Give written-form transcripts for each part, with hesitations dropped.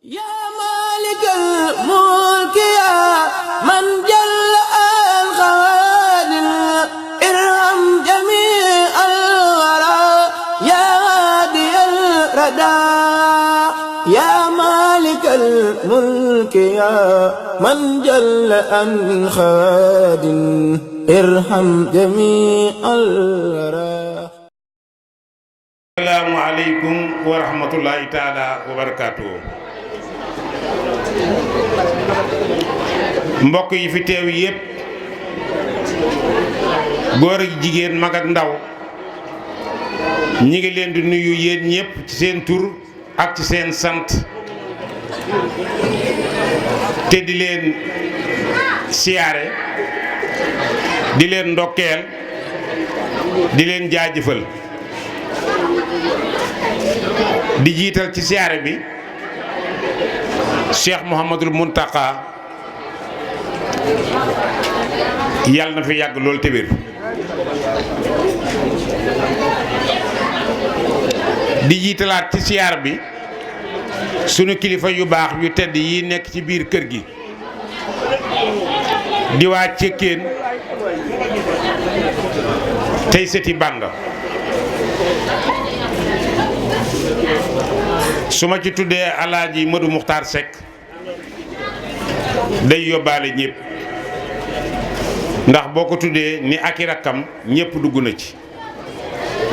yaa maalikal mulki yaa man jalla al xawaadir irham jamii al waraa yaa haadiyal radaa yaa maalikal mulki yaa man jalla al xawaadir irham jamii al waraa. Assalaamu aleykum wa rahmatullahi taala wa barakaatuhu. mbokk yi fi teew yépp góor ak jigéen mag ak ndaw ñi ngi leen di nuyu yéen ñépp ci seen tur ak ci seen sant te di leen siyaare di leen ndokkeel di leen jaajëfal di jiital ci siyaare bi Cheikh Mouhamadul Mountakha yàlla na fi yàgg loolu te wér di jiitalaat ci siyaar bi sunu kilifa yu baax yu tedd yi nekk ci biir kër gi di waa Cekkeen tey sëti Banda su ma ci tuddee alaaji Modou Muxtaar Seck day yóbbaale ñëpp ndax boo ko tuddee ni ak i rakkam ñëpp dugg na ci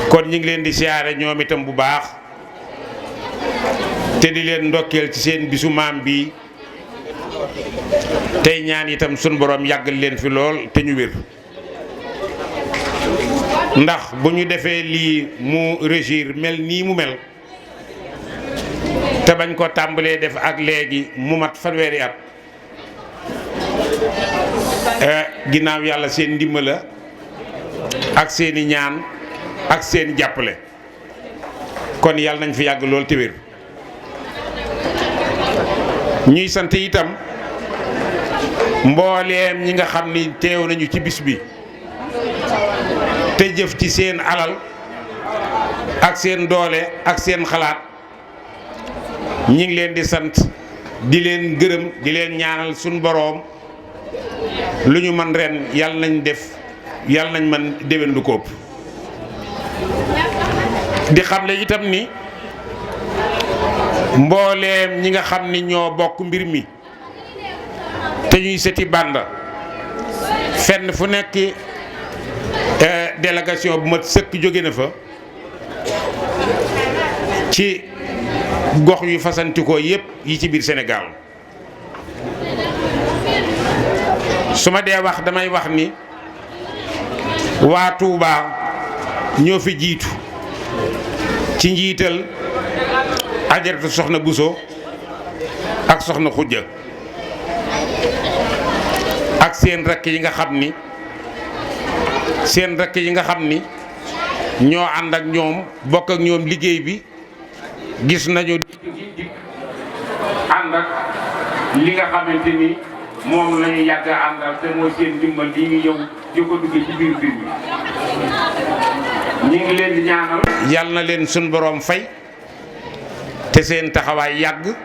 kon ñu ngi leen di siyaare ñoom itam bu baax te di leen ndokkeel ci seen bisu maam bi tey ñaan itam sun borom yàggal leen fi lool te ñu wér ndax bu ñu defee lii mu régir mel nii mu mel te bañ ko tàmbalee def ak léegi mu mat fanweeri at ginnaaw yàlla seen ndimbala ak seeni ñaan ak seen jàppale kon yàlla nañ fi yàgg lool te wér ñuy sant itam mbooleem ñi nga xam ni teew nañu ci bis bi te jëf ci seen alal ak seen doole ak seen xalaat ñi ngi leen di sant di leen gërëm di leen ñaanal suñ boroom lu ñu man ren yàlla nañ def yàlla nañ man déwén lu ko ëpp di xamle itam ni mbooleem ñi nga xam ni ñoo bokk mbir mi te ñuy sëti Banda fenn fu nekk délégation bu mat sëkk jóge na fa ci gox yu fasantikoo yépp yi ci biir Sénégal su ma dee wax damay wax ni waa Touba ñoo fi jiitu ci njiital ajaratu soxna Buso ak soxna Xujja ak seen rakk yi nga xam ni ñoo ànd ak ñoom bokk ak ñoom liggéey bi gis nañu ànd ak li nga xamante ni moom la ñu yàgg àndal te mooy seen dimbal li ñu ñëw di ko dugg ci biir mbir mi ñu ngi leen di ñaanal yàlla na leen suñ boroom fay te seen taxawaay yàgg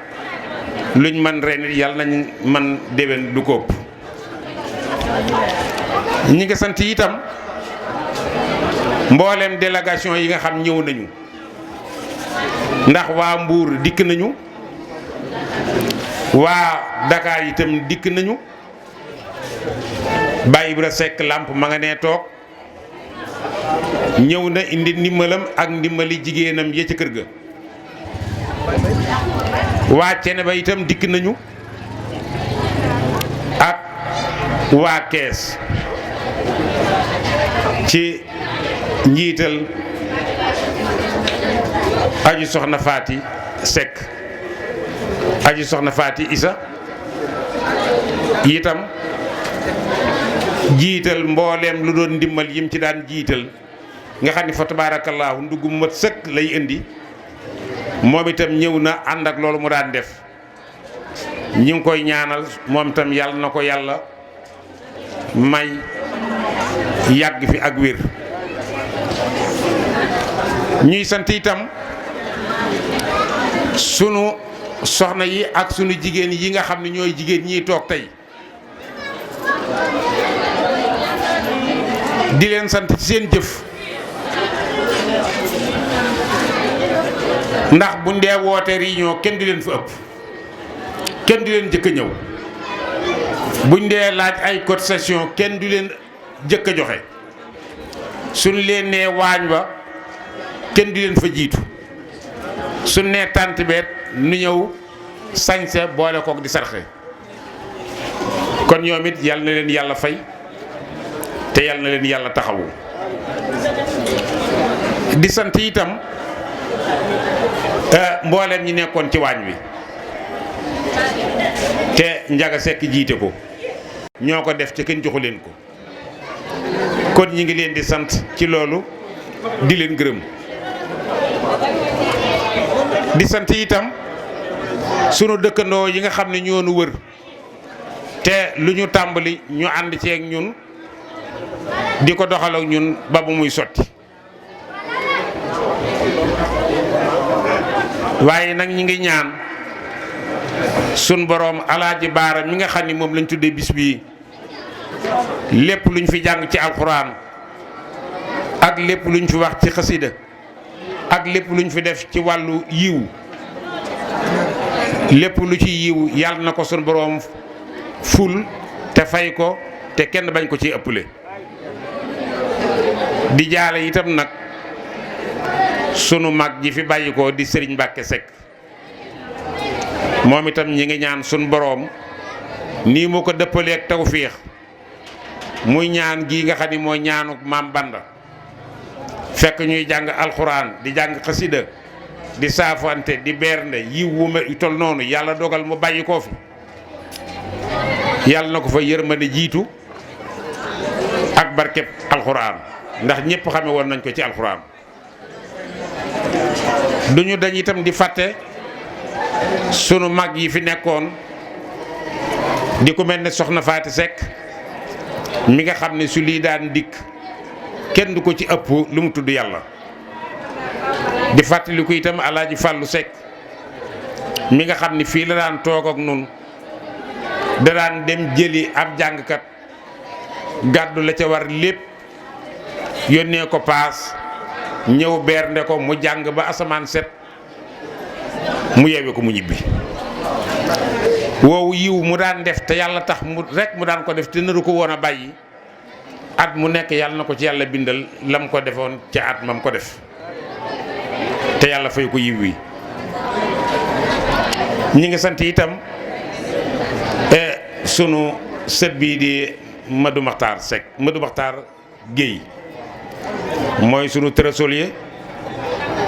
luñ man ren it yàlla nañ man déwén du ko ëpp ñi nga sant itam mboolem délégation yi nga xam ñëw nañu ndax waa Mbuur dikk nañu waa Dakar itam dikk nañu Baye Ibra Seck làmp ma nga nee toog ñëw na indi ndimbalam ak ndimbali jigéenam ya ca kër ga waa Cene ba itam dikk nañu ak waa Kees ci njiital aji soxna Faati Seck aji soxna Faati Isa itam jiital mbooleem lu doon ndimbal yim ci daan jiital nga xam ni fa tabaarakallaahu ndugg mu mat sëkk lay indi moom itam ñëw na ànd ak loolu mu daan def ñi ngi koy ñaanal moom itam yàlla na ko yàlla may yàgg fi ak wér ñuy sant itam sunu soxna yi ak sunu jigéen yi nga xam ne ñooy jigéen ñiy toog tey di leen sant ci seen jëf ndax buñ dee woote réunion kenn di leen fa ëpp kenn di leen jëkk a ñëw buñ dee laaj ay cotisation kenn du leen jëkk a joxe suñ leen nee waañ ba kenn di leen fa jiitu suñ nee tànt beet nu ñëw sañse boole kook di sarxe kon ñoom it yal na leen yàlla fay te yal na leen yàlla taxawu di sant itam mboolem ñi nekkoon ci waañ wi te Njaga Sekk jiite ko ñoo ko def te kenn joxu leen ko kon ñi ngi leen di sant ci loolu di leen gërëm di sant itam sunu dëkkandoo yi nga xam ne ñoo nu wër te lu ñu tàmbali ñu ànd ceeg ñun di ko doxal ak ñun ba bu muy sotti waaye nag ñi ngi ñaan sun boroom Alaaji Baara mi nga xam ni moom lañ tuddee bis bii lépp luñ fi jàng ci alxuraan ak lépp luñ fi wax ci xasida ak lépp luñ fi def ci wàllu yiw lépp lu ci yiw yàlla na ko sun boroom ful te fay ko te kenn bañ ko ci ëpple di jaale itam nag sunu mag ji fi bàyyi ko di Serigne Mbacke Seck moom itam ñi ngi ñaan sunu boroom nii mu ko dëppaleeg tawfiix muy ñaan gii nga xam ni mooy ñaanu maam Banda fekk ñuy jàng alxuraan di jàng xasida di saafante di bernde yiw wu ma tol noonu yàlla dogal mu bàyyi koo fi yàlla na ko fa yërmande jiitu ak barkeb alxuraan ndax ñëpp xame woon nañ ko ci alxuraan duñu dañ itam di fàtte sunu mag yi fi nekkoon di ku mel ne soxna Faati Seck mi nga xam ne su lii daan dikk kenn du ko ci ëpp lu mu tudd yàlla di fàttaliku itam Alaaji Fàllu Seck mi nga xam ni fii la daan toog ak nun da daan dem jëli ab jàngkat gàddu la ca war lépp yónnee ko paas ñëw bernde ko mu jàng ba asamaan set mu yewe ko mu ñibbi woowu yiw mu daan def te yàlla tax mu rek mu daan ko def te naru ko woon a bàyyi at mu nekk yàlla na ko ci yàlla bindal lam ko defoon ca at mam ko def te yàlla fay ko yiw wi ñi ngi sant itam sunu sët bii di Madou Makhtar Seck Madou Makhtar Guèye mooy sunu trésorier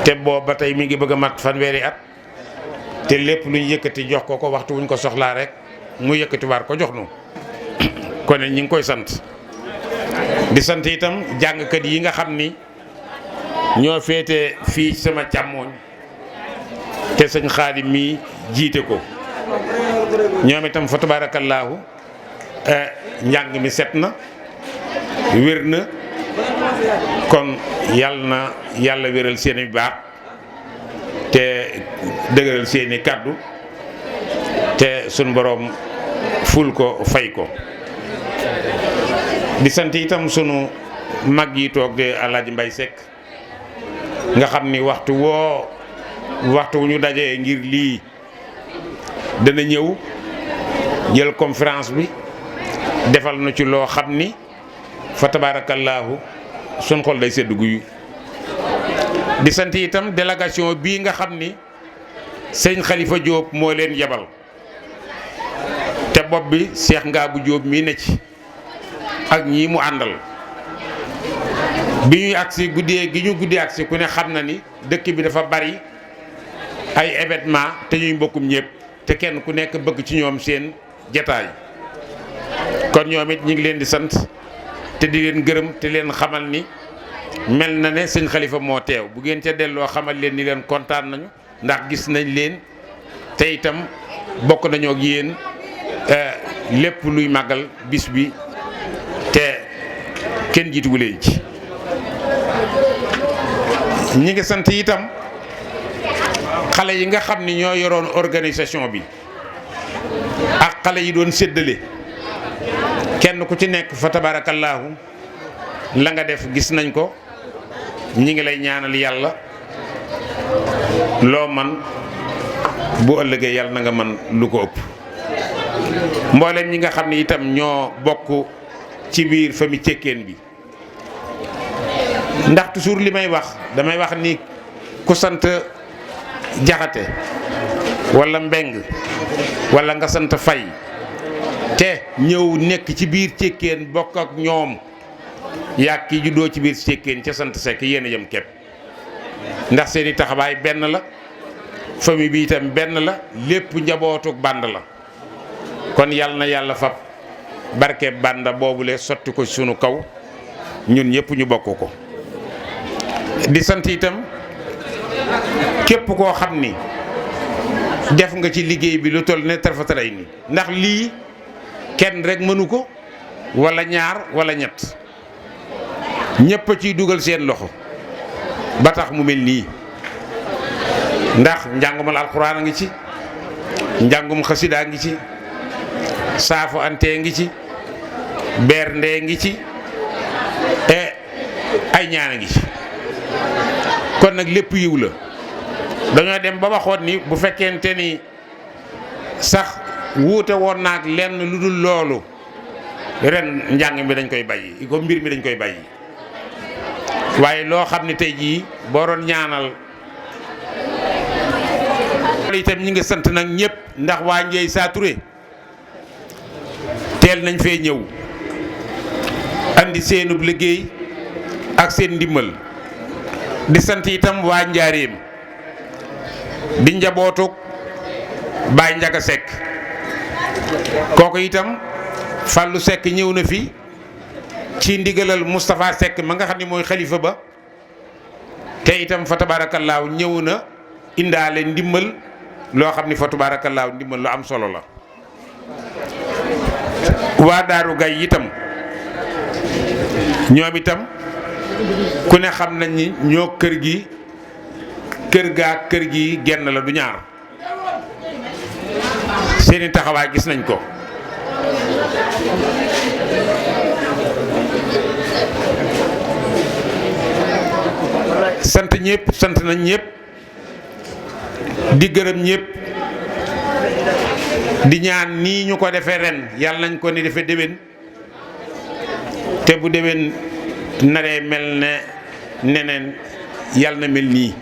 te boobu ba tey mi ngi bëgg a mat fanweeri at te lépp lu ñu yëkkati jox ko ko waxtu wuñ ko soxlaa rek mu yëkkati waar ko jox nu kon ñi ngi koy sant di sant itam jàngkat yi nga xam ni ñoo féete fii sama càmmooñ te sëñ Xaadim mi jiite ko ñoom itam fa tabaarakallaahu njàng mi set na wér na kon yàlla na yàlla wéral seeni baax te dëgëral seeni kàddu te sun boroom ful ko fay ko di sant itam sunu mag yi toog de Alaaji Mbay Seck nga xam ni waxtu wu ñu dajee ngir lii dana ñëw jël conférence bi defal na ci loo xam ni fa tabaarakallaahu sun xol day sedd guyu di sant itam délégation bii nga xam ni sëñ Khalifa Diop moo leen yebal te bopp bi Cheikh Ngabou Diop mii ne ci ak ñii mu àndal bi ñuy agsi guddee agsi ku ne xam na ni dëkk bi dafa bari ay événement te ñuy mbokkum ñëpp te kenn ku nekk bëgg ci ñoom seen jataay kon ñoom it ñu ngi leen di sant te di leen gërëm te leen xamal ni mel na ne sëñ Khalifa moo teew bu ngeen ca delloo xamal leen ni leen kontaan nañu ndax gis nañ leen te itam bokk nañoo ak yéen lépp luy màggal bis bi te kenn jiituwu leen ci ñi ngi sant itam xale yi nga xam ni ñoo yoroon organisation bi ak xale yi doon séddale kenn ku ci nekk fa tabaarakallaahu la nga def gis nañ ko. ñi ngi lay ñaanal yàlla loo man bu ëllëgee yàlla na nga man lu ko ëpp. mboolem ñi nga xam ne itam ñoo bokk ci biir famille Cekkeen bi ndax toujours li may wax damay wax ni ku sant Jaxate walla Mbeng walla nga sant Fay te ñëw nekk ci biir Cekkeen bokk ak ñoom yàgg ki juddoo ci biir Cekkeen ca sant Sekk yéen a yem képp ndax seeni taxawaay benn la famille bi itam benn la lépp njabootuk bànd la kon yàlla na yàlla fab barke bànda boobule sotti ko sunu kaw ñun ñëpp ñu bokk ko di sant itam képp koo xam ni def nga ci liggéey bi lu toll ne tarfataray ni ndax lii kenn rek mënu ko walla ñaar walla ñett ñëpp a ciy dugal seen loxo ba tax mu mel nii ndax njàngumal alxuraan a ngi ci njàngum xasida ngi ci saafu antee ngi ci berndee ngi ci ay ñaan a ngi ci kon nag lépp yiw la dañoo dem ba waxoon ni bu fekkente ni sax wuute woon naag lenn lu dul loolu ren njàng mi dañ koy bàyyi ko mbir mi dañ koy bàyyi waaye loo xam ne tey jii boo doon ñaanal itam ñi ngi sant nag ñëpp ndax waa Ndieye Sa Touré teel nañ fee ñëw andi seenub liggéey ak seen ndimbal di sant itam waa Njaaréem di njabootuk Baay Njaga Sekk kooku itam Fallou Sekk ñëw na fi ci ndigalal Moustapha Sekk ma nga xam ne mooy xalifa ba te itam fa tabaarakallaahu ñëw na indaale ndimbal loo xam ni fa tabaarakallaahu ndimbal lu am solo la. waa Daaru Gay itam ñoom itam ku ne xam nañ ni ñoo kër gi kër gaa kër gi genn la du ñaar seeni taxawaay gis nañ ko. sant ñëpp sant nañ ñëpp di gërëm ñëpp di ñaan nii ñu ko defee ren yàlla nañ ko ni defee déwén te bu déwén naree mel ne neneen yàlla na mel nii.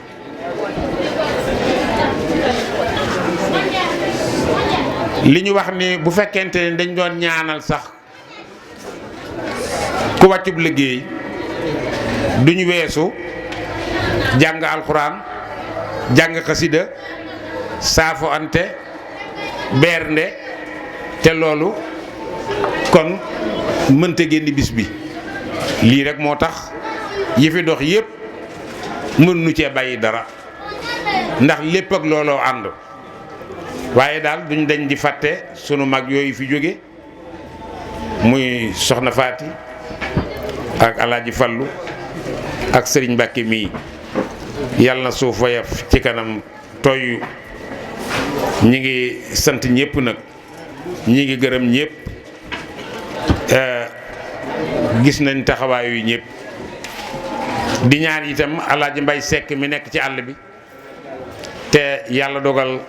li ñu wax ni bu fekkente ne dañ doon ñaanal sax ku wàccub liggéey duñu weesu jàng alxuraan jàng xasida saafo ante bernde te loolu kon mënta génn bis bi lii rek moo tax yi fi dox yépp mën nu cee bàyyi dara ndax lépp ak looloo ànd waaye daal duñ dañ di fàtte sunu mag yooyu fi jóge muy soxna Faati ak alaaji Fallu ak sëriñ Mbàkke mii yàlla na suuf wayaf ci kanam tooy ñi ngi sant ñëpp nag ñi ngi gërëm ñëpp gis nañ taxawaayu ñëpp di ñaan itam alaaji Mbay Sekk mi nekk ci àll bi te yàlla dogal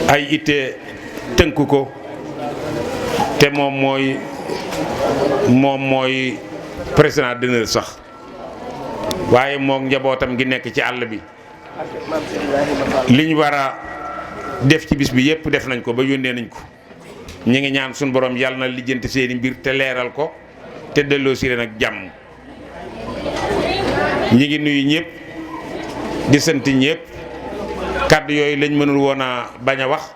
ay itte tënk ko te moom mooy président d'honneur sax waaye moom njabootam gi nekk ci àll bi liñ war a def ci bis bi yépp def nañ ko ba yónnee nañ ko ñu ngi ñaan suñu borom yàlla na lijjanti seeni mbir te leeral ko te delloo si leen ak jàmm ñi ngi nuyu ñëpp di sant ñëpp kàddu yooyu lañ mënul woon a bañ a wax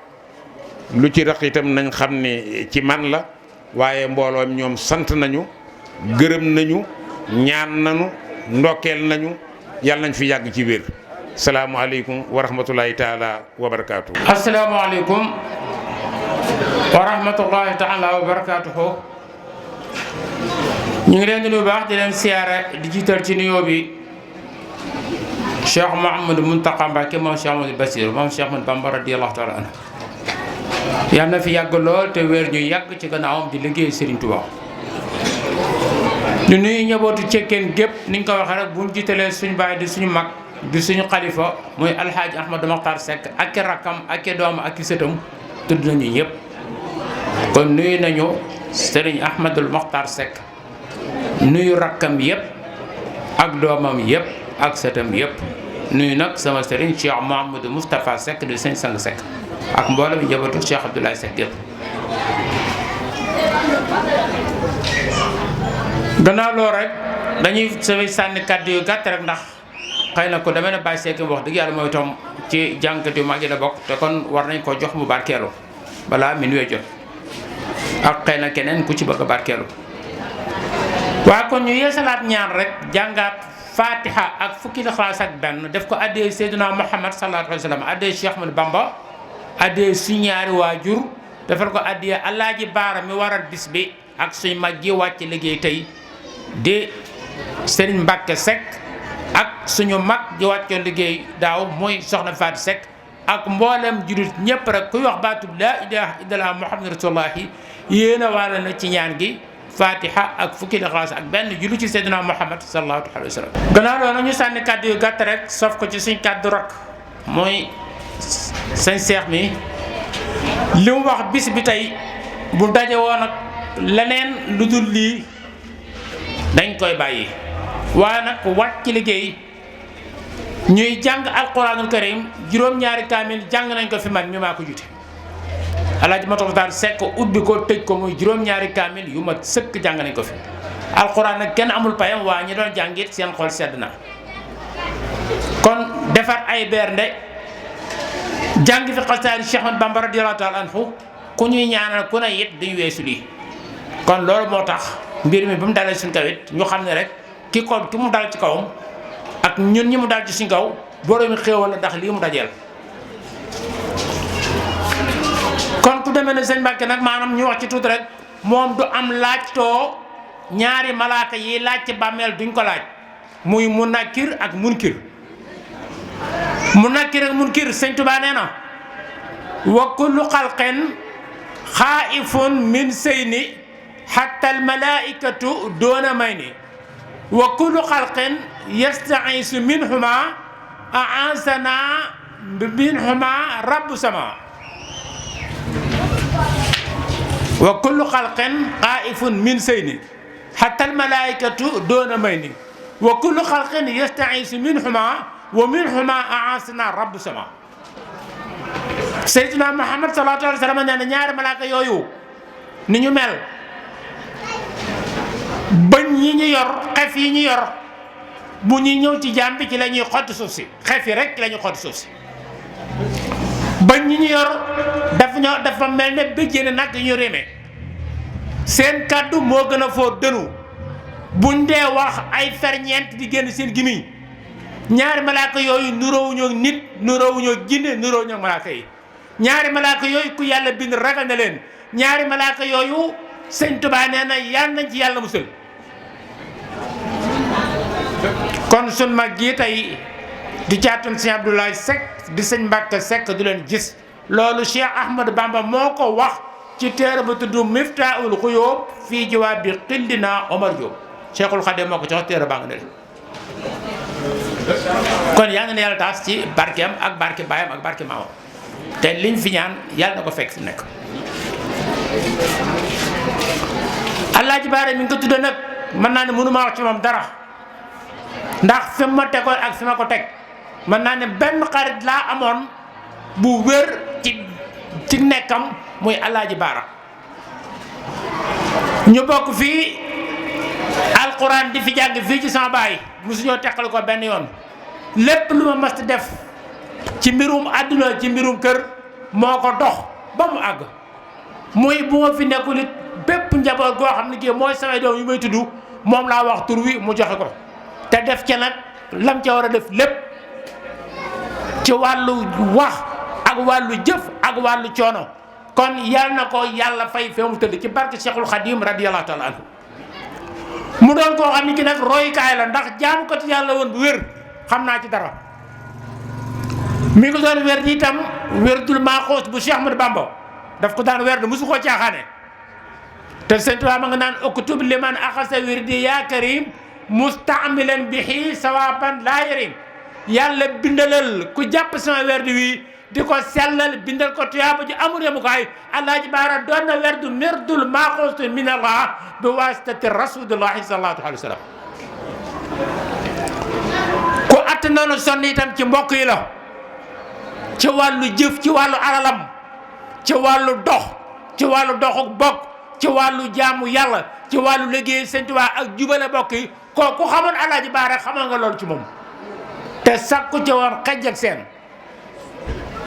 lu ci rax itam nañ xam ne ci man la waaye mbooloo ñoom sant nañu gërëm nañu ñaan nañu ndokkeel nañu yàlla nañ fi yàgg ci wér salaamualeykum wa rahmatulahi taala wa barakaatu. asalaamaaleykum wa rahmatulahi taala wa barakaatuhu. ñu ngi leen di nuyu baax di leen siyaare di jiital ci nuyoo bi Cheikh Mouhamadou Mountakha Mbacké moom Cheikh Amadou Bassirou moom Cheikh Ahmadou Bamba radiyallahu taala anhu yal na fi yàgg lool te wér ñu yàgg ci gannaawam di liggéey Serigne Touba. ñu nuyu ñabootu cekkeen gépp ni ñu ko waxee rek bu ñu jiitalee suñu baay di suñu mag di suñu xalifa muy alxaaji Ahmadou Makhtar Seck ak i rakkam ak i doom ak i sëtam tudd nañu ñëpp. kon nuyu nañu Serigne Ahmadou Makhtar Seck nuyu rakkam yëpp ak doomam yëpp ak sëtam yëpp nuyu nag sama Serigne Cheikh Mouhamadou Moustapha Seck di sëñ Sang Seck ak mboolem njabootu Cheikh Abdoulaye Seck yëpp. gannaaw loolu rek dañuy sànni kàddu yu gàtt rek ndax xëy na ko demee na Baye Seck wax dëgg yàlla mooy itam ci jànkat yu mag yi la bokk te kon war nañ ko jox mu barkeelu balaa mi nuwee jot ak xëy na keneen ku ci bëgg a barkeelu. waaye kon ñu yeesalaat ñaan rek jàngaat Fatiha ak fukki Ixlaas ak benn def ko addee Seydina Muhammad sallallahu alayhi wa sallam addee Cheikh Ahmadou Bamba addee suñu ñaari waajur defal ko addee Alaaji Baara mi waral bis bi ak suñ mag ji wàcc liggéey tey di Serigne Mbacke Seck ak suñu mag ji wàccoon liggéey daaw muy soxna Fatou Seck ak mboolem jullit ñëpp rek kuy wax baatub laa ilaaha illallaah Muhammadu rasulullaahi yéen a wàll na ci ñaan gi Fatiha ak fukki Ixlaas ak benn julli ci Seydina Muhammad sallallahu alayhi wa sallam. gannaaw loolu ñu sànni kàddu yu gàtt rek sof ko ci suñ kàddu rak mooy sëñ Seex mi li mu wax bis bi tey bu daje woon ak leneen lu dul lii dañ koy bàyyi waaye nag wàcc ci liggéey ñuy jàng alquranul karim juróom-ñaari kaamil jàng nañ ko fi man mi maa ko jute Alaaji Makhtar Seck ubbi ko tëj ko muy juróom-ñaari kaamil yu ma sëkk jàng nañ ko fi alquran nag kenn amul payam waa ñi doon jàngit seen xol sedd na kon defar ay bernde jàng fi xasaari Cheikh Ahmadou Bamba radiyallahu taala anhu ku ñuy ñaanal ku ne it duñu weesu lii kon loolu moo tax mbir mi ba mu dalee suñ kaw it ñu xam ne rek ki mu dal ci kawam ak ñun ñi mu dal ci suñ kaw boroomi xéewal la ndax lii mu dajeel. kon ku demee ne sëñ Mbàkke nag maanaam ñu wax ci tuuti rek moom du am laajtoo ñaari malaaka yi laaj ci bàmmeel duñ ko laaj muy munakkir ak munkir munakkir ak munkir sëñ Tuubaa nee na wa kullu xalqin xaaifun min seyni hatta al malaikatu doona may ni wa kullu xalqin yastaisu minhuma aasana minhuma rabbu sama wa kullu xalqin xaaifun min seyni hatta al malaikatu doona may ni wa kullu xalqin yastaisu minhuma wa minhuma aasana rabbu sama Seydina Muhammad sallallahu alayhi wa sallam nee na ñaari malaaka yooyu ni ñu mel bëñ yi ñu yor xef yi ñu yor bu ñuy ñëw ci jaam bi ci la ñuy xotti suuf si xef yi rek la ñuy xotti suuf si bëñ yi ñu yor dafa mel ne béjjéene nag yu ñu rémee seen kàddu moo gën a foo dënu buñ dee wax ay ferñeent di génn seen gimiñ ñaari malaaka yooyu nuroowuñoo nit nuroowuñoo jinne nuroowuñoo malaaka yi ñaari malaaka yooyu ku yàlla bind ragal na leen ñaari malaaka yooyu sëñ Tuubaa nee na yàlla nañ ci yàlla musal kon sun mag gi tey di caatum sëñ Abdoulaye Seck di sëñ Mbàkke Seck du leen gis loolu Cheikh Ahmadou Bamba moo ko wax ci téere ba tudd Miftaahul Xuyóob fii jawaabi xildina Omar Diop Cheikhul Khadim moo ko jox téere baa nga ne kon yaa ngi ne yàlla taas ci barkeem ak barke baayam ak barke maamam te liñ fi ñaan yàlla na ko fekk fi nekk. Alaaji Baara mi ngi ko tudde nag mën naa ne mënu maa wax ci moom dara ndax fi ma tegoon ak fi ma ko teg mën naa ne benn xarit laa amoon bu wér ci nekkam muy Alaaji Baara ñu bokk fii alquran di fi jàng fii ci sama baay mosuñoo teqal ko benn yoon lépp lu ma mas def ci mbirum àdduna ci mbirum kër moo ko dox ba mu àgg muy bu ma fi nekkul it bépp njaboot goo xam ne kii mooy samay doom yu may tudd moom laa wax tur wi mu joxe ko te def ca nag lam ca war a def lépp ci wàllu wax ak wàllu jëf ak wàllu coono kon yal na ko yàlla fay fee mu tëdd ci barke Cheikhul Khadim radiyallahu taala anhu mu doon koo xam ne ki nag royukaay la ndax jaam ko ci yàlla woon bu wér xam naa ci dara mi ngi doon werd itam werdul maaxoos bu Cheikh Ahmadou Bamba daf ko daan werd musu koo caaxaane te Sëñ Tuubaa ma nga naan uktub liman axasa wirdi yaa karim mustaamilan bihi sawaban laa yarim yàlla bindalal ku jàpp sama werd wi di ko sellal bindal ko tuyaaba ji amul yemukaay Alaaji Baara doon na werdu mirdul maaxoos min Allah bi wasitati rasulillahi sallallahu alayhi wa sallam ku att noonu sonn itam ci mbokk yi la ci wàllu jëf ci wàllu alalam ci wàllu dox ci wàllu doxuk bokk ci wàllu jaamu yàlla ci wàllu liggéey Sëñ Tuubaa ak jubale bokk yi kooku xamoon Alaaji Baara xamal nga loolu ci moom te sakku ci woon xej ak seen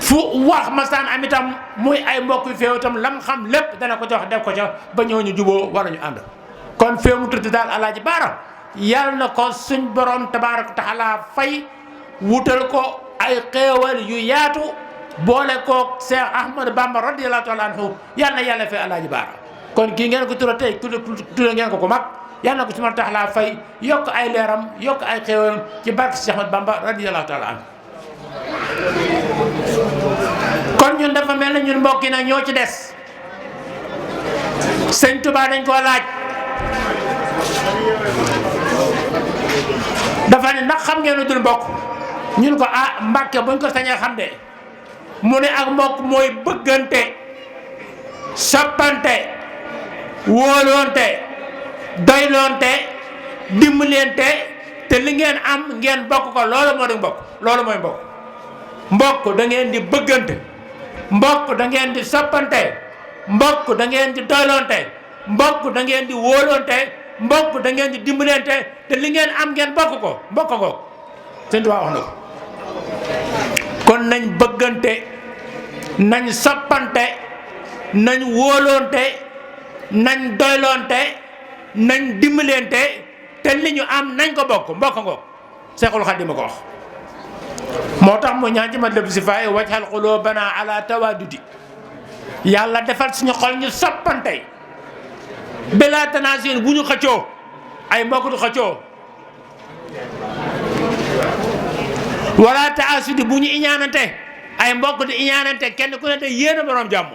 fu wax masaan am itam muy ay mbokk yu féew itam lam xam lépp dana ko jox def ko ca ba ñëw ñu juboo war ñu ànd kon féew mu tudd daal Alaaji Baara yàlla na ko suñ borom tabaaraka taala fay wutal ko ay xéewal yu yaatu boole koog Cheikh Ahmadou Bamba radiyallahu taala anhu yàlla na yàlla fay Alaaji Baara kon kii ngeen ko tura tey tura ngeen ko mag yàlla na ko suñu taala fay yokk ay leeram yokk ay xéewalam ci barke Cheikh Ahmadou Bamba radiyallahu taala anhu kon ñun dafa mel ne ñun mbokk yi nag ñoo ci des Sëñ Tuubaa dañ koo laaj dafa ne ndax xam ngeen lu dul mbokk ñun ko ah Mbàkke buñ ko sañee xam de mu ne ak mbokk mooy bëggante soppante wóoloonte doyloonte dimbalante te li ngeen am ngeen bokk ko loolu moo di mbokk loolu mooy mbokk mbokk da ngeen di bëggante mbokk da ngeen di soppante mbokk da ngeen di doyloonte mbokk da ngeen di wóoloonte mbokk da ngeen di dimbalante te li ngeen am ngeen bokk ko mbokk ko Sëñ Tuubaa wax na ko kon nañ bëggante nañ soppante nañ wóoloonte nañ doyloonte nañ dimbalante te li ñu am nañ ko bokk mbokk ngoog Seexul Xadiim ma ko wax moo tax mu ñaan ci ma lëb si faay wajhal qulubana ala tawadudi yàlla defal suñu xol ñu soppante bila tanaasul bu ñu xëccoo ay mbokk du xëccoo wala taasudi bu ñu iñaanante ay mbokk di iñaanante kenn ku ne te yéen a borom jàmm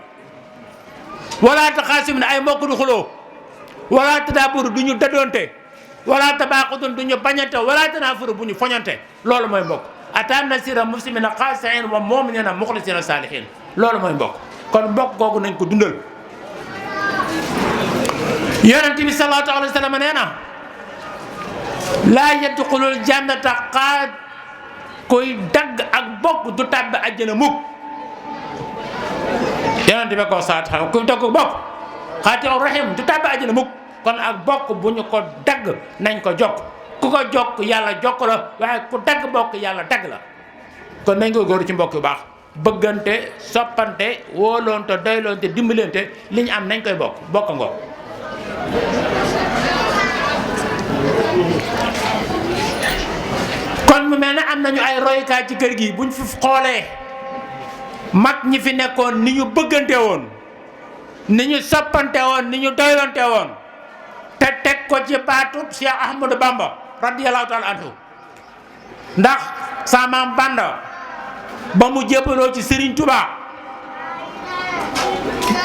wala taxaasim ne ay mbokk du xuloo wala tadaabur du ñu dëddoonte wala tabaaqudun du ñu bañante wala tanaafuru bu ñu foñante loolu mooy mbokk ata nasira muslimina xaasiin wa muminina muxlisina saalihin loolu mooy mbokk kon mbokk googu nañ ko dundal yonent bi sallallahu alayhi wa sallam nee na laa yadxulul jannata xaat koy dagg ak bokk du tàbbi àjjana mukk yonent bi ko saat xam kuy dagg bokk xaati'u rahim du tàbbi àjjana mukk kon ak bokk bu ñu ko dagg nañ ko jokk ku ko jokk yàlla jokk la waaye ku dagg bokk yàlla dagg la kon nañ ko góor ci mbokk yu baax bëggante soppante wóoloonte doyloonte dimbalante li ñu am nañ koy bokk ngoo kon mu mel ne am nañu ay royukaay ci kër gi buñ fi xoolee mag ñi fi nekkoon ni ñu bëggante woon ni ñu soppante woon ni ñu doylante woon te teg ko ci baatu Cheikh Ahmadou Bamba radiyallahu taala anhu ndax sa maam Banda ba mu jébbaloo ci Serigne Touba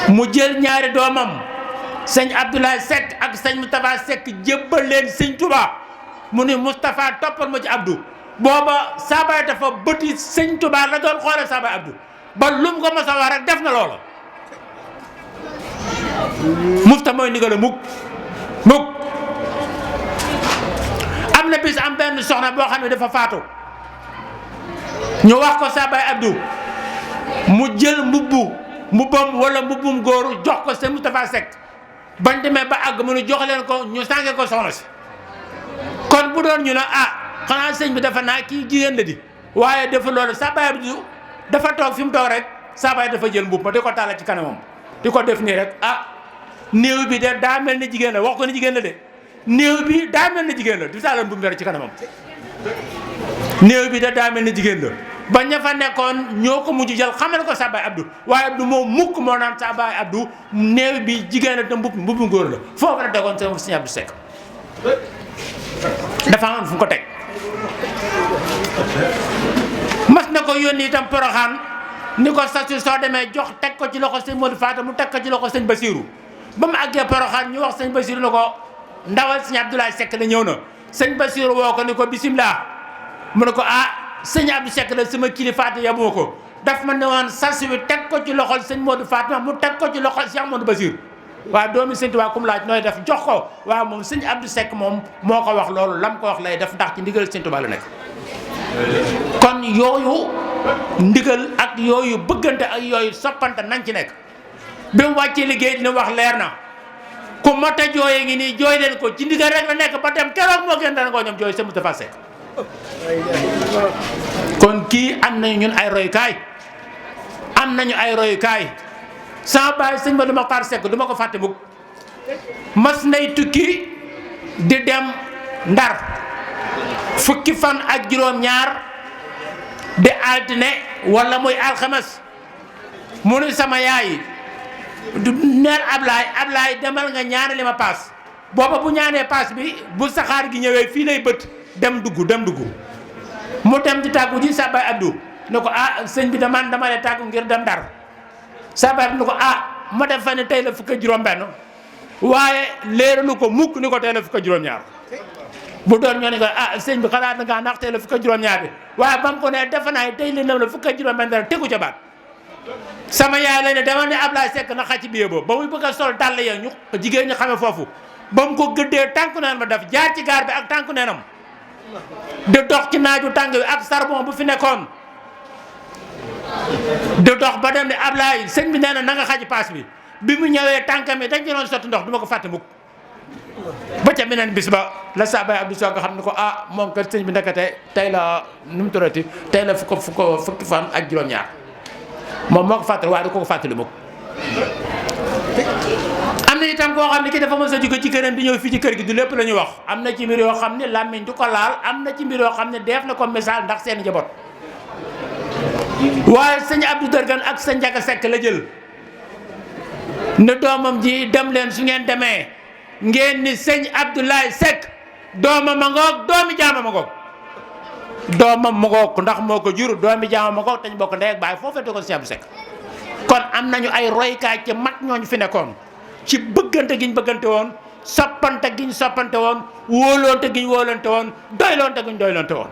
mu jël ñaari doomam sëñ Abdoulaye Seck ak sëñ Moustapha Seck jébbal leen sëñ Touba mu ni Moustapha toppal ma ci Abdou booba saabay dafa bëti sëñ Touba la doon xoole saabay Abdou ba lum ko mos a wax rek def na loola mufta mooy ndigal mukk am na bis am benn soxna boo xam ne dafa faatu ñu wax ko saabay Abdou mu jël mbubbam wala mbubbum góor jox ko sëñ Moustapha Seck bañ demee ba àgg mu ne jox leen ko ñu sànge ko soxna si kon bu doon ñu ne xanaa sëñ bi dafa naa kii jigéen la di waaye dafa loolu saabay Abdou dafa toog fi mu toog rek saabay dafa jël mbubb ma di ko tàllal ci kanamam di ko def nii rek néew bi de daa mel ni jigéen la wax ko ni jigéen la de néew bi daa mel ni jigéen la di tàllal mbubb mi rek ci kanamam néew bi de daa mel ni jigéen la ba ña fa nekkoon ñoo ko mujj jël xamal ko saabay Abdou waaye Abdou moom mukk moo naan saabay Abdou néew bi jigéen la te mbubbu ngóor la foofu la tegoon sama sëñ Abdou Seck dafa amoon fu mu ko teg mas na ko yónni itam Poroxaan ni ko sasu soo demee jox teg ko ci loxo sëñ Modou Faata mu teg ko ci loxo sëñ Basiiru ba mu àggee Poroxaan ñu wax sëñ Basiiru ne ko ndawal sëñ Abdoulaye Seck la ñëw na sëñ Basiiru woo ko ni ko bisimilah mu ne ko sëñ Abdou Seck la sama kilifaate yamoo ko daf ma ne woon sas wi teg ko ci loxol sëñ Modou Faata mu teg ko ci loxol Cheikh Modou Basiiru waaw doomi sëñ Tuubaa kum laaj nooy def jox ko waaw moom sëñ Abdou Seck moom moo ko wax loolu lam ko wax lay def ndax ci ndigal sëñ Tuubaa la nekk kon yooyu ndigal ak yooyu bëggante ak yooyu soppante nañ ci nekk bi mu wàccee liggéey dina wax leer na ku mot a jooyee ngi nii jooy leen ko ci ndigal rek la nekk ba dem keroog moo gën dana koo ñoom jooy sëñ Moustapha Seck kon kii am nañu ñun ay royukaay am nañu ay royukaay sama baay sëñ Badou Makhtar Seck du ma ko fàtte mukk mas nay tukki di dem Ndar fukki fan ak juróom-ñaar di altine wala muy alxames mu ni sama yaay du neel Ablaay demal nga ñaanali ma paas booba bu ñaanee paas bi bu saxaar gi ñëwee fii lay bët dem dugg mu dem di tàggu ji sa baay Abdou ne ko sëñ bi dama lay tàggu ngir dem Ndar sa baay Abdou ne ko ma def fa ne tey la fukk ak juróom-benn waaye léeralu ko mukk ni ko tey la fukk ak juróom-ñaar bu doon ñoo ne ko sëñ bi xalaat na ngaa nax tey la fukk ak juróom-ñaar bi waaye ba mu ko ne defe naa tey la fukk ak juróom-benn dara tegu ca baat sama yaay la ne demal ne Ablaye Seck na xàcc bi boobu ba muy bëgg a sol dàll ya ñu jigéen ñi xamee foofu ba mu ko gëddee tànku neen ba def jaar ci gaar bi ak tànku neenam di dox ci naaju tàng bi ak sarbon bu fi nekkoon di dox ba dem ne Ablaye sëñ bi nee na nga xàcc paas bi mu ñëwee tànkam yi dañ ci doon sotti ndox du ma ko fàtte mukk ba ca beneen bis ba la saa baay Abdou Sow nga xam ne ko moom kat sëñ bi nekkate tey la nu mu turati tey la fukki fan ak juróom-ñaar moom moo ko fàttali waaye du ko fàttali mukk am na itam koo xam ne ki dafa mën sa jóge ci këram di ñëw fii ci kër gi du lépp la ñu wax am na ci mbir yoo xam ne làmmiñ du ko laal am na ci mbir yoo xam ne def na ko message ndax seen njaboot waaye sëñ Abdou Dërgan ak sëñ Njaga Seck la jël ne doomam ji dem leen su ngeen demee ngeen ni sëñ Abdoulaye Seck doomam ma ngoog doomi jaama ma ngoog doomam ma ngoog ndax moo ko jur doomi jaama ma ngoog dañ bokk ndey ak baay foofu ko sëñ Abdou Seck kon am nañu ay roykaay ci mag ñooñu fi nekkoon ci bëggante giñ bëggante woon soppante giñ soppante woon wóolonte giñ wóolonte woon doylonte giñ doylonte woon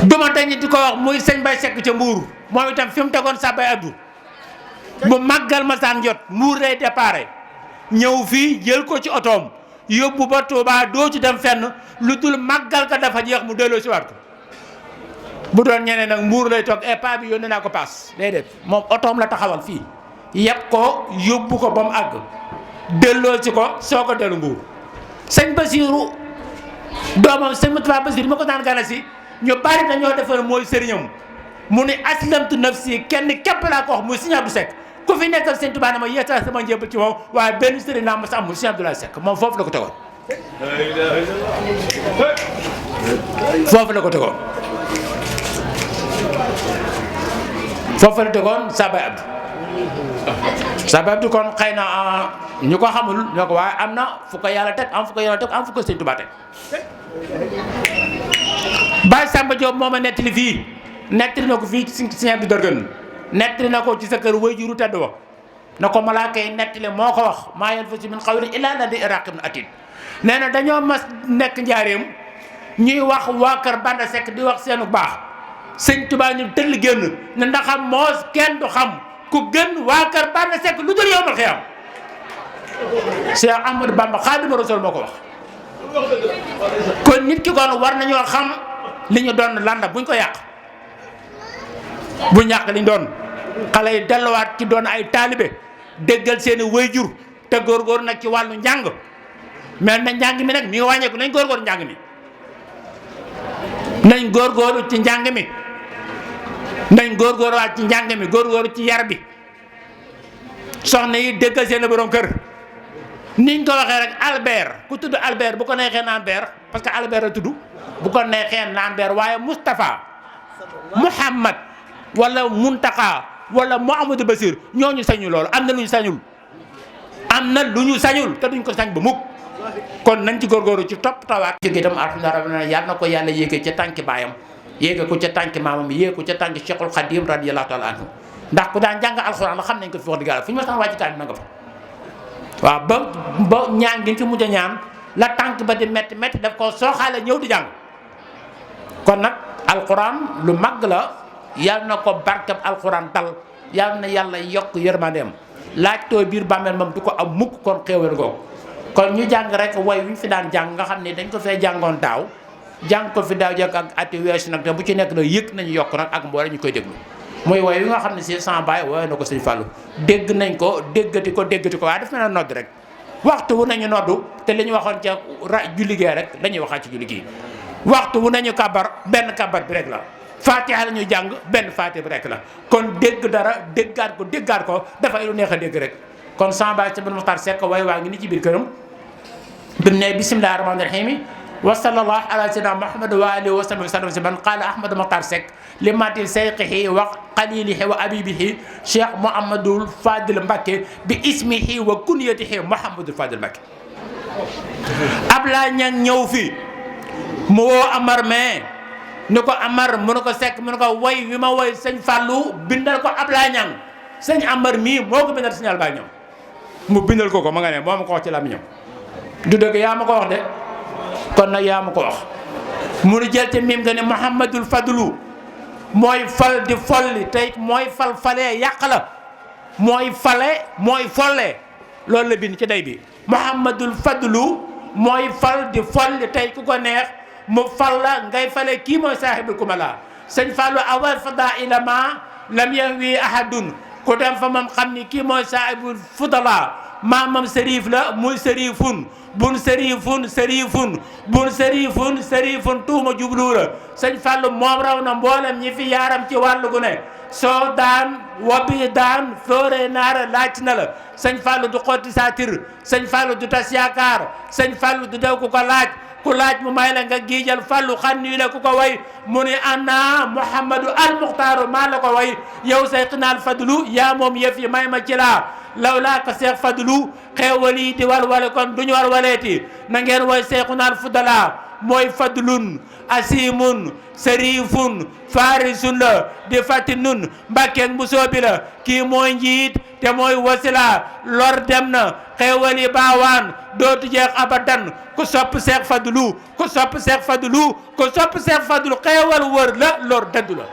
duma dañ di ko wax muy sëñ Bay Seck ca Mbuur moom itam fi mu tegoon sa Bay Abdou bu màggal masaan jot Mbuur lay déparé ñëw fii jël ko ci otoom yóbbu ba Touba doo ci dem fenn lu dul màggal ka dafa jeex mu delloo si waat ko bu doon ñeneen nag Mbuur lay toog pas bi yónnee naa ko paas déedéet moom otoom la taxawal fii yëpp ko yóbbu ko ba mu àgg delloo si ko soo ko dellu Mbuur sëñ Basiiru doomam sëñ Moustapha Basiiru ma ko daan gana si ñu bari dañoo defar mooy sëriñam mu ni aslamtu nafsi kenn képp laa ko wax muy sëñ Abdou Seck ku fi nekkal sëñ Tuubaa ma yeesal sama njëbbal ci moom waaye benn sëriñ laa mas am muy sëñ Abdoulaye Seck moom foofu la ko tegoon foofu la ko tegoon foofu la tegoon Sabay Abdou Sabay Abdou kon xëy na ñu ko xamul ñoo ko waaye am na fu ko yàlla teg am fu ko yàlla teg am fu ko sëñ Tuubaa teg Baye Samba Diop moo ma nettali fii nettali na ko fii ci Sëñ Abdou Dërgën nettali na ko ci sa kër waajuru tedd wa na ko malaaka yi nettali moo ko wax maa yalfizu min qawlin illaa ladayhi raqiibun atiid nee na dañoo mas nekk njaareem ñuy wax waa kër Banda Seck di wax seenu baax sëñ Tuubaa ñu tëll génn ne ndaxam moos kenn du xam ku gën waa kër Banda Seck lu dul yawmal xiyaam Cheikh Ahmadou Bamba Xaadimu Rasuul moo ko wax kon nit ki kon war nañoo xam li ñu doon lan la buñ ko yàq buñ yàq liñ doon xale yi delluwaat ci doon ay taalibe déggal seeni wayjur te góorgóor nag ci wàllu njàng mel na njàng mi nag mi ngi wàññeeku nañ góorgóor njàng mi nañ góorgóorlu ci njàng mi nañ góorgóorluwaat ci njàng mi góorgóorlu ci yar bi soxna yi déggal seeni borom kër niñ ko waxee rek Albert ku tudd Albert bu ko neexee naan Albert parce que Albert la tudd bu ko neexee naan Albert waaye Moustapha Mouhamad wala Muntaka wala Mouhamadou Bassir ñooñu sañu loolu am na lu ñu sañul am na lu ñu sañul te duñ ko sañ ba mukk kon nañ ci góorgóorlu ci topp tawaat jóge itam alhamdulilah rabbil alamin yàlla na ko yàlla yéege ca tànki baayam yéege ko ca tànki maamam yéege ko ca tànki Cheikhul Khadim radiyallahu taala anhu ndax ku daan jàng alxuraan la xam nañ ko fi wax dëgg yàlla fu ñu ma sax wàcc kaay na nga fa waaw ba ñaan gi ci mujj a ñaan la tànk ba di métti métti daf ko sooxaale ñëw di jàng kon nag alxuraan lu mag la yàlla na ko barkeb alxuraan dal yàlla na yàlla yokk yërmandeem laaj too biir bàmmeel moom du ko am mukk kon xéewal googu kon ñu jàng rek way wi ñu fi daan jàng nga xam ne dañ ko fee jàngoon daaw jàng ko fi daaw jëkk ak ati weesu nag te bu ci nekk na yëg nañu yokk nag ak mboole ñu koy déglu muy way wi nga xam ne si sama baay wooye na ko sëñ Fallou dégg nañ ko déggati ko waaye daf mel ne nodd rek waxtu wu nañu noddu te li ñu waxoon ca julli gee rek dañuy waxaat ci julli gi waxtu wu nañu kabar benn kabar bi rek la fatiha la ñuy jàng benn fatiha bi rek la kon dégg dara déggaat ko dafay lu neex a dégg rek kon sama baay ci bin Muxtaar Sekk way waa ngi ni ci biir këram bi mu ne bismillahi rahmaani rahim wa sallallahu ala sayyidina Muhammad wa alihi wa sahbihi sallam si man qaala Ahmad Muxtaar Sekk li mati sayqihi wa qalilihi wa abibihi Cheikh Mouhamadoul Fadil Mbacké bi ismihi wa kunyatihi Mouhamadoul Fadil Mbacké Ablaye Niang ñëw fi mu woo Amar mais ni ko Amar mu ne ko Sekk mu ne ko way wi ma woy sëñ Fallou bindal ko Ablaye Niang sëñ Amar mii moo ko bindal sëñ Ablaye Niang mu bindal ko ma nga ne moo ma ko wax ci làmmiñam du dëgg yaa ma ko wax de kon nag yaa ma ko wax mu nu jël te mim nga ne Mouhamadoul Fadlu mooy fal di folli tey mooy falee yàq la mooy folle loolu la bind ci day bi Mouhamadoul Fadlu mooy fal di folli tey ku ko neex mu fal la ngay fale kii mooy saahibul kumala sëñ Fallou awal fada ilama lam yahwi ahadun ku dem fa moom xam ni kii mooy saahibul fudala maamam sërif la muy sërifun bun sërifun tuuma jublu la sëñ Fallou moom raw na mboolem ñi fi yaaram ci wàllu gu ne soo daan wabi daan foore naara laaj na la sëñ Fallou du xotti saatir sëñ Fallou du tas yaakaar sëñ Fallou du daw ku ko laaj ku laaj mu may la nga giijal Fallou xam nii la ku ko way mu ni ana Mouhamadou al Muxtaaru maa la ko way yow say xinaal Fadlu yaa moom yëf yi may ma ci laa lawlaa ko Seex Fadlu xeewal yi di walwale kon duñu walwaleeti na ngeen woy Seexunaal Fudala mooy fadlun asimun sarifun farisun la di fatti nun mbàkkeeg mbusoo bi la kii mooy njiit te mooy wasila lor dem na xeewal yi baawaan dootu jeex abadan ku sopp Seex Fadlu ku sopp Seex Fadlu ku sopp Seex Fadlu xeewal wër la lor dëddu la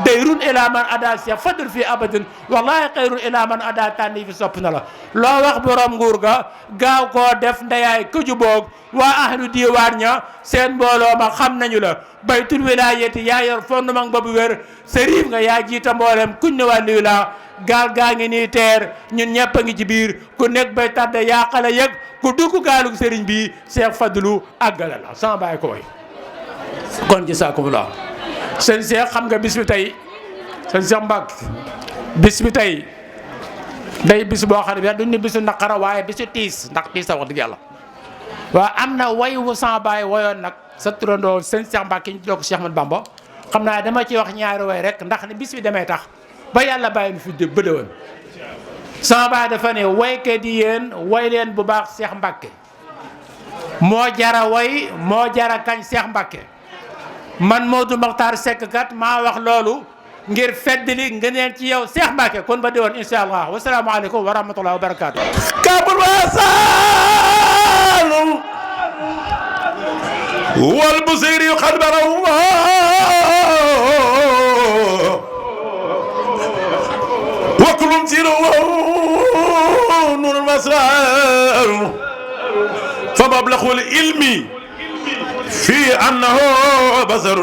dayrun ila man ada Seex Fadlu fii abadin wallahi xayrun ila man ada tànni fi sopp na la loo wax borom nguur ga gaaw koo def ndeyaay këju boog waa ahlu diwaan ña seen mbooloo ma xam nañu la baytul wilayati yaa yor fondement boobu wér sërif nga yaa jiita mboolem kuñ ne wàllu la gaal gaa ngi nii teer ñun ñëpp a ngi ci biir ku nekk bay tàdde yaa xala yëg ku dugg gaalug sëriñ bi Seex Fadlu àggale la sama bàyyi ko way kon jazaakumullah sëñ Seex xam nga bis bi tey sëñ Seex Mbàkke bis bi tey day bis boo xam ne duñ ne bisu naqara waaye bisu tiis ndax tiis a wax dëgg yàlla waaw am na way wu sama baay woyoon nag sa turandoo sëñ Seex Mbàkke ñu tuddee ko Cheikh Ahmadou Bamba xam naa dama ci wax ñaari way rek ndax ne bis bi demee tax ba yàlla bàyyi nu fi bëdëwoon sama baay dafa ne waykat yi yéen way leen bu baax Cheikh Mbàkke moo jara way moo jara kañ Cheikh Mbàkke man Modou Mokhtar Seck kat maa wax loolu ngir feddali ngëneel ci yow Cheikh Mbacke kon ba déwoon incha allah wasalaamaaleykum wa rahmatulah wa barakaatu. kabul wasalum wal busiri qad baraw wa kulum siru nurul masrar fa mablaghul ilmi في أنه بصر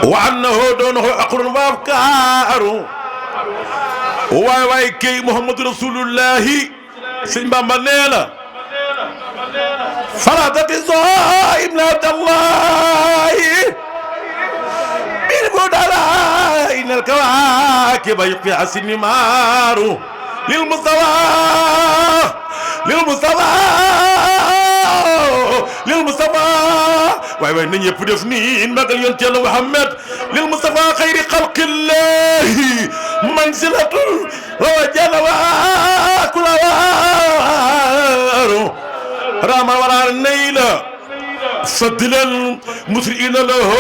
وأنه دونه عقل وأفكار واي كي محمد رسول الله سن بامبا نينا فلا تقصوا ابن عبد الله بالبدلاء إن الكواكب يقع النمار للمصطفى واي واي ني يب ديف ني ماغال يونت يالله محمد للمصطفى خير خلق الله منزلة وجل وكل وار رام ولا النيل فضلا مسرئين له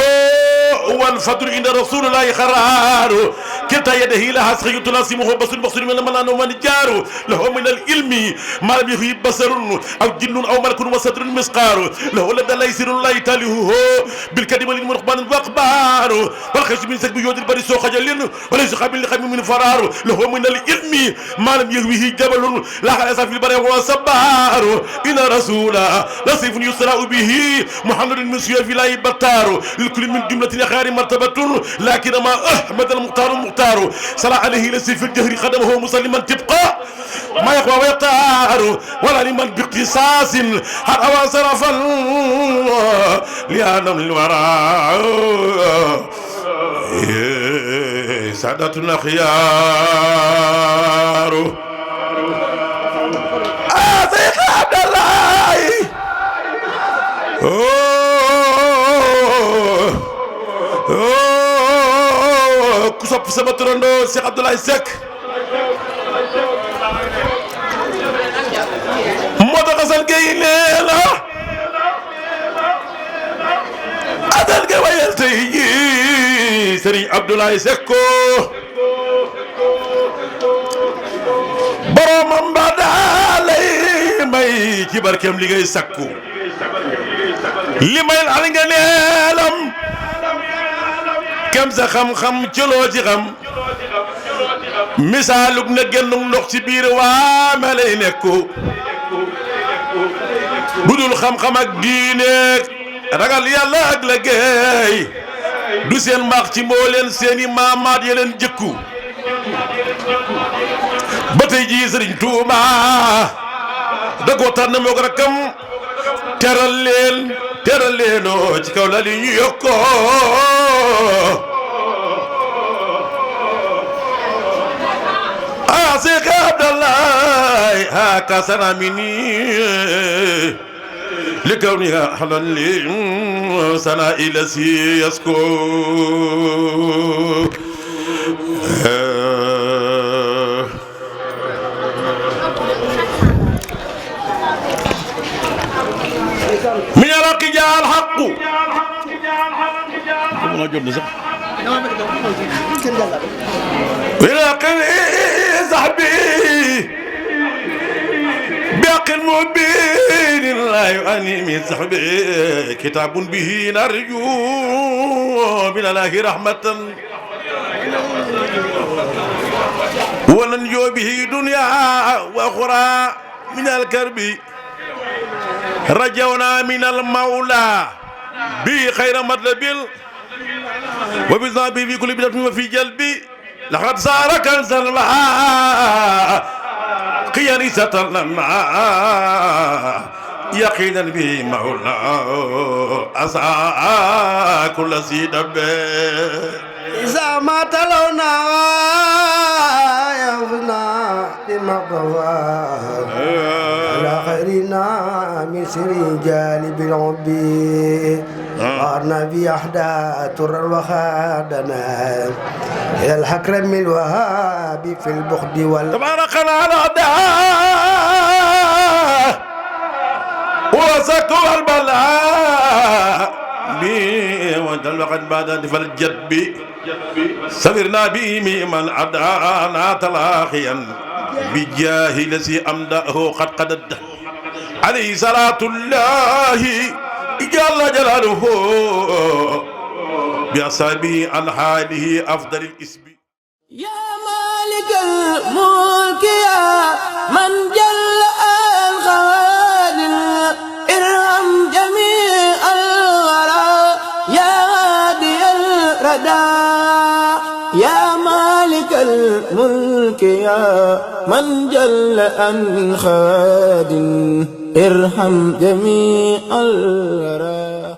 والفضل عند رسول الله خرار كلتا يده لها سخي تلاسمه بصر بصر من المنان ومن جار له من العلم ما لم يهيب بصر او جن او ملك وصدر مسقار له لدى ليسر لا يتاله بالكلمه المرقبان واقبار والخيش من سكب يود البري سو خجل وليس قابل لخم من فرار له من العلم ما لم يهويه جبل لا خلاص في البري هو صبار ان رسول لسيف يسرى به محمد من سيف لا يبتار لكل من جمله خير مرتبه لكن ما احمد المختار صلى عليه لسيف الجهر خدمه مسلما تبقى ما يقوى ويطار ولا لمن باقتصاص حروا صرفا لأنم الورى سادتنا خيار سيد عبد الله ku sopp sama turandoo Cheikh Abdoulaye Seck moo tax Assane Gueye nee na Assane Gueye wayal tey jii Serigne Abdoulaye Seck ko boromam ba daalay may ci barkeem li ngay sakku li may al nga neelam kem sa xam-xam cëloo ci xam misaalug na génnug ndox ci biir waa ma lay nekku budul xam-xam ak diine ragal yàlla ak la géey du seen mbaax ci moo leen seeni maamaat ya leen jëkku ba tey jii Sëriñ Tuuba da koo tànn moo ko rakkam teral leenoo ci kaw la li ñu yokkoo Cheikh Abdoulaye haka sanamini لكونها أحلى لسنا إلى سيسكو من يلاقي جاء الحق ويلاقي صاحبي باق مبين لا يؤني من صحبه كتاب به نرجو من الله رحمة وننجو به دنيا وأخرى من الكرب رجونا من المولى به خير مطلب وبذنبه في كل بدعة وفي جلبي لقد صار كنزا قيانسة لنا يقينا به مولى أسعى كل سيد إذا ما تلونا يفنا بمقوى على خيرنا من سر جالب العبي وارنا بأحدى ترى وخادنا إلى الحكرم الوهاب في البخد تبارك على ده وسكوا البلاء وانت الوقت بعد فالجد سفرنا به من عدانا تلاخيا بجاه الذي أمدأه قد قدد عليه صلاة الله جل جلاله بأصحابه عن حاله أفضل الاسم يا مالك الملك يا من جل الخوادم ارحم جميع الورى يا هادي الردى يا مالك الملك يا من جل الخوادم ارحم جميع الورى